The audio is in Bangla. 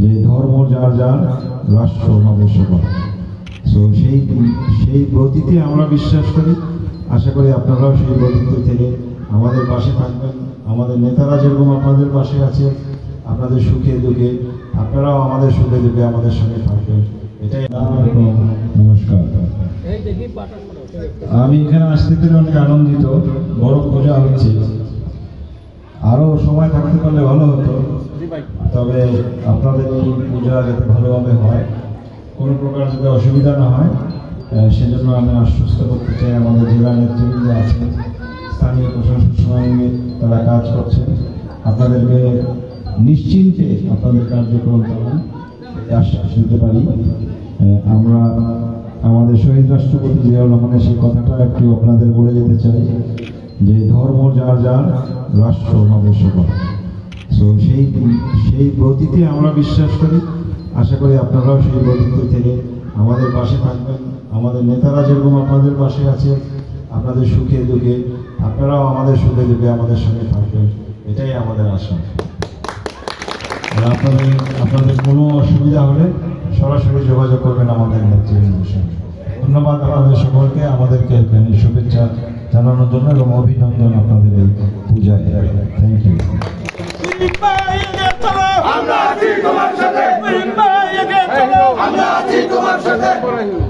যে ধর্ম যার যার, রাষ্ট্র আমাদের সবার। সো সেই ব্রতিতে আমরা বিশ্বাস করি। আশা করি আপনারাও সেই ব্রতিতে থেকে আমাদের পাশে থাকবেন। আমাদের নেতারা যেরকম আপনাদের পাশে আছে, আপনাদের সুখে দুঃখে, আপনারাও আমাদের সুখে দুঃখে আমাদের সঙ্গে থাকবেন। এটাই। নমস্কার। আমি এখানে আসতে পেরে অনেক আনন্দিত। বড় পূজা হচ্ছে, আরো সময় থাকতে পারলে ভালো হতো, তবে আপনাদের এই পূজা যাতে ভালোভাবে হয়, কোনো প্রকার যাতে অসুবিধা না হয়, সেজন্য আমি আশ্বস্ত করতে চাই। আমাদের জেলা নেতৃবৃন্দ আছেন, স্থানীয় প্রশাসন সঙ্গে তারা কাজ করছেন। আপনাদেরকে নিশ্চিন্তে আপনাদের কার্যক্রম চালান, আশ্বাস দিতে পারি। আমরা আমাদের শহীদ রাষ্ট্রপতি জিয়াউর রহমানের সেই কথাটা একটু আপনাদের বলে যেতে চাই যে ধর্ম যার যার, রাষ্ট্র আমাদের সবার। সো সেই ব্রতিতে আমরা বিশ্বাস করি। আশা করি আপনারাও সেই ব্রতিতে থেকে আমাদের পাশে থাকবেন। আমাদের নেতারা যেরকম আপনাদের পাশে আছে, আপনাদের সুখে দুঃখে, আপনারাও আমাদের সুখে দুঃখে আমাদের সঙ্গে থাকবেন। এটাই আমাদের আশা। আর আপনাদের কোনো অসুবিধা হলে সরাসরি যোগাযোগ করবেন আমাদের নেতৃবৃন্দের সঙ্গে। ধন্যবাদ আপনাদের সকলকে আমাদেরকে শুভেচ্ছা জানানোর জন্য এবং অভিনন্দন আপনাদের এই পূজায়। Thank you. আমরা আছি তোমার সাথে।